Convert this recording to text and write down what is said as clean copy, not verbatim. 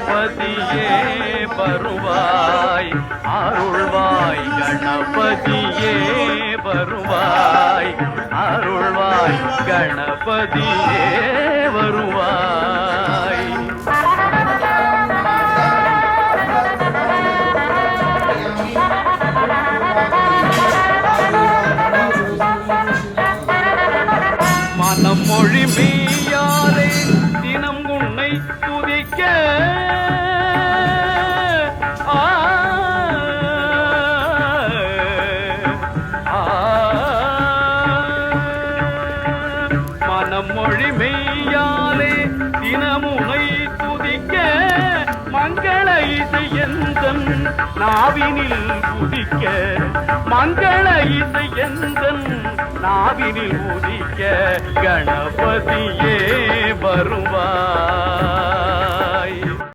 கணபதியே வருவாய் அருள்வாய் கணபதியே வருவாய் அருள்வாய் கணபதியே வருவாய். மனம் மொழி மெய்யாலே தினம் உன்னை துதிக்க மனம் மொழி மெய்யாலே தினம் உன்னை துதிக்க மங்கள இசை எந்தன் நாவினில் உதிக்க மங்கள இசை எந்தன் நாவினில் உதிக்க கணபதியே வருவாய்.